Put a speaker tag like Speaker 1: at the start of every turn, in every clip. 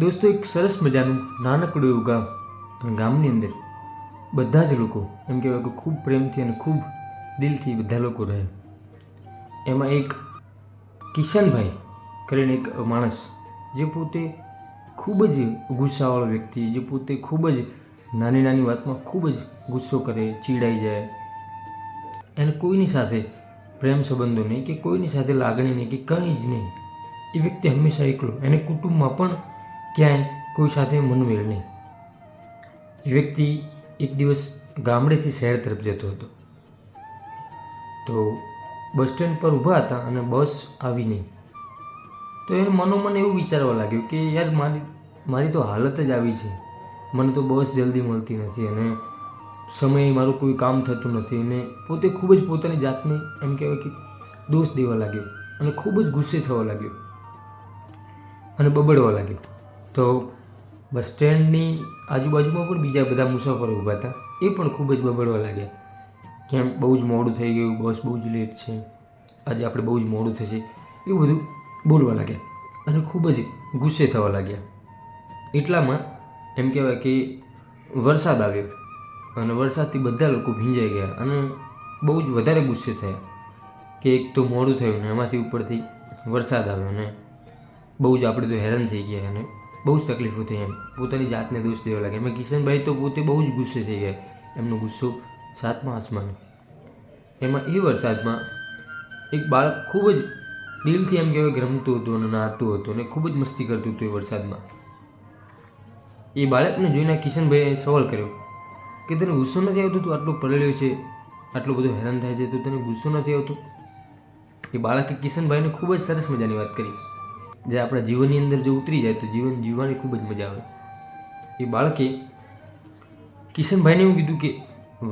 Speaker 1: દોસ્તો, એક સરસ મજાનું નાનકડું એવું ગામ, અને ગામની અંદર બધા જ લોકો એમ કહેવાય કે ખૂબ પ્રેમથી અને ખૂબ દિલથી બધા લોકો રહે. એમાં એક કિશનભાઈ કરીને એક માણસ, જે પોતે ખૂબ જ ગુસ્સાવાળો વ્યક્તિ, જે પોતે ખૂબ જ નાની નાની વાતમાં ખૂબ જ ગુસ્સો કરે, ચીડાઈ જાય, એને કોઈની સાથે પ્રેમ સંબંધો નહીં કે કોઈની સાથે લાગણી નહીં કે કંઈ જ નહીં. એ વ્યક્તિ હંમેશા એકલો, એને કુટુંબમાં પણ ક્યાંય કોઈ સાથે મનમેળ નહીં. એ વ્યક્તિ એક દિવસ ગામડેથી શહેર તરફ જતો હતો. તો બસ સ્ટેન્ડ પર ઊભા હતા અને બસ આવી નહીં. તો એને મનોમન એવું વિચારવા લાગ્યું કે યાર મારી તો હાલત જ આવી છે, મને તો બસ જલ્દી મળતી નથી અને સમયે મારું કોઈ કામ થતું નથી. અને પોતે ખૂબ જ પોતાની જાતને એમ કહેવાય કે દોષ દેવા લાગ્યો અને ખૂબ જ ગુસ્સે થવા લાગ્યો અને બબડવા લાગ્યો. તો બસ સ્ટેન્ડની આજુબાજુમાં પણ બીજા બધા મુસાફરો ઊભા હતા, એ પણ ખૂબ જ બબડવા લાગ્યા. કેમ બહુ જ મોડું થઈ ગયું, બસ બહુ જ લેટ છે, આજે આપણે બહુ જ મોડું થશે, એવું બધું બોલવા લાગ્યા અને ખૂબ જ ગુસ્સે થવા લાગ્યા. એટલામાં એમ કહેવાય કે વરસાદ આવ્યો અને વરસાદથી બધા લોકો ભીંજાઈ ગયા અને બહુ જ વધારે ગુસ્સે થયા કે એક તો મોડું થયું ને એમાંથી ઉપરથી વરસાદ આવ્યો અને બહુ જ આપણે તો હેરાન થઈ ગયા અને બહુ જ તકલીફો થઈ. એમ પોતાની જાતને દોષ દેવા લાગ્યા. એમાં કિશનભાઈ તો પોતે બહુ જ ગુસ્સે થઈ ગયા, એમનો ગુસ્સો સાતમા આસમાને. એમાં એ વરસાદમાં એક બાળક ખૂબ જ દિલથી એમ કહેવાય કે રમતું હતું અને નાહતું હતું અને ખૂબ જ મસ્તી કરતું હતું. એ વરસાદમાં એ બાળકને જોઈને કિશનભાઈએ સવાલ કર્યો કે તને ગુસ્સો નથી આવતો? તું આટલો પડેલો છે, આટલો બધો હેરાન થાય છે, તો તને ગુસ્સો નથી આવતો? એ બાળકે કિશનભાઈને ખૂબ જ સરસ મજાની વાત કરી, જે આપણા જીવનની અંદર જો ઉતરી જાય તો જીવન જીવવાની ખૂબ જ મજા આવે. એ બાળકે કિશનભાઈને એવું કીધું કે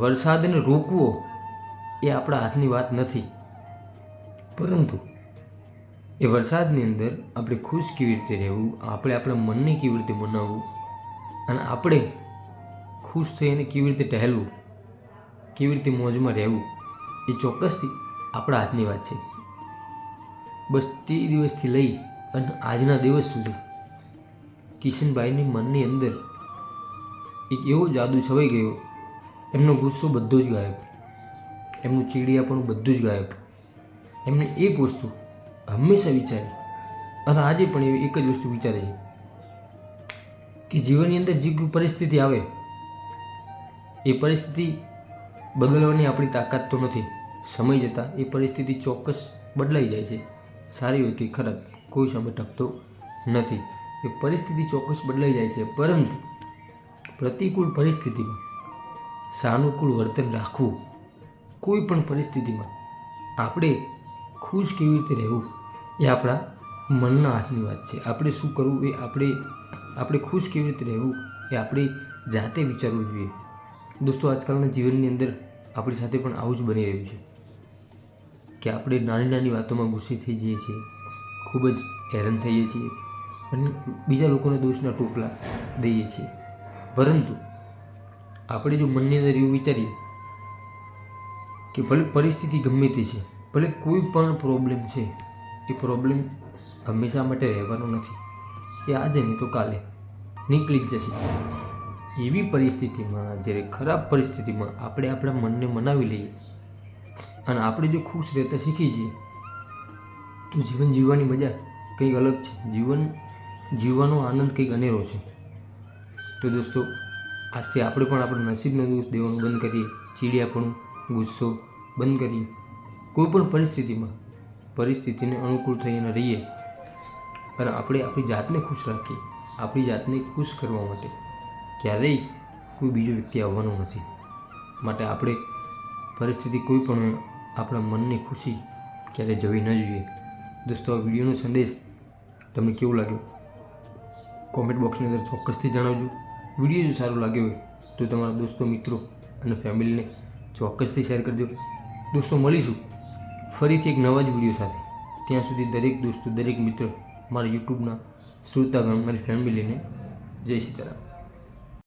Speaker 1: વરસાદને રોકવો એ આપણા હાથની વાત નથી, પરંતુ એ વરસાદની અંદર આપણે ખુશ કેવી રીતે રહેવું, આપણે આપણા મનને કેવી રીતે મનાવવું અને આપણે ખુશ થઈને કેવી રીતે ટહેલવું, કેવી રીતે મોજમાં રહેવું, એ ચોક્કસથી આપણા હાથની વાત છે. બસ તે દિવસથી લઈ અને આજના દિવસ સુધી કિશનભાઈની મનની અંદર એક એવો જાદુ છવાઈ ગયો, એમનો ગુસ્સો બધો જ ગાયબ, એમનું ચીડિયાપણું બધું જ ગાયબ. એમને એક વસ્તુ હંમેશા વિચારી અને આજે પણ એવી એક જ વસ્તુ વિચારે છે કે જીવનની અંદર જે કોઈ પરિસ્થિતિ આવે એ પરિસ્થિતિ બદલવાની આપણી તાકાત તો નથી. સમય જતાં એ પરિસ્થિતિ ચોક્કસ બદલાઈ જાય છે, સારી હોય કે ખરાબ, કોઈ સમય ટકતો નથી. એ પરિસ્થિતિ ચોક્કસ બદલાઈ જાય છે, પરંતુ પ્રતિકૂળ પરિસ્થિતિમાં સાનુકૂળ વર્તન રાખવું, કોઈ પણ પરિસ્થિતિમાં આપણે ખુશ કેવી રીતે રહેવું એ આપણા મનના હાથની વાત છે. આપણે શું કરવું એ આપણે ખુશ કેવી રીતે રહેવું એ આપણે જાતે વિચારવું જોઈએ. દોસ્તો, આજકાલના જીવનની અંદર આપણી સાથે પણ આવું જ બની રહ્યું છે કે આપણે નાની નાની વાતોમાં ગુસ્સે થઈ જઈએ છીએ, ખૂબ જ હેરાન થઈએ છીએ અને બીજા લોકોને દોષના ટોપલા દઈએ છીએ. પરંતુ આપણે જો મનની અંદર એવું વિચારીએ કે ભલે પરિસ્થિતિ ગમે તે છે, ભલે કોઈ પણ પ્રોબ્લેમ છે, એ પ્રોબ્લેમ હંમેશા માટે રહેવાનો નથી, એ આજે નહીં તો કાલે નીકળી જ જશે. એવી પરિસ્થિતિમાં, જ્યારે ખરાબ પરિસ્થિતિમાં આપણે આપણા મનને મનાવી લઈએ અને આપણે જો ખુશ રહેતા શીખી જઈએ તો જીવન જીવવાની મજા કંઈક અલગ છે. જીવન જીવવાનો આનંદ કંઈક અનેરો છે. તો દોસ્તો, આજથી આપણે પણ આપણા નસીબનો દોષ દેવાનું બંધ કરીએ, ચીડિયાપણું, ગુસ્સો બંધ કરીએ. કોઈ પણ પરિસ્થિતિને અનુકૂળ થઈને રહીએ અને આપણે આપણી જાતને ખુશ રાખીએ. આપણી જાતને ખુશ કરવા માટે ક્યારેય કોઈ બીજો વ્યક્તિ આવવાનો નથી. માટે આપણે પરિસ્થિતિ કોઈ પણ આપણા મનની ખુશી ક્યારેય જવી ન જોઈએ. દોસ્તો, આ વિડીયોનો સંદેશ તમને કેવો લાગ્યો કોમેન્ટ બોક્સની અંદર ચોક્કસથી જણાવજો. વિડીયો જો સારો લાગ્યો હોય તો તમારા દોસ્તો, મિત્રો અને ફેમિલીને ચોક્કસથી શેર કરજો. દોસ્તો, મળીશું ફરીથી એક નવા જ વિડીયો સાથે. ત્યાં સુધી દરેક દોસ્તો, દરેક મિત્ર, મારા યુટ્યુબના શ્રોતાગણ, મારી ફેમિલીને જય સીતારામ.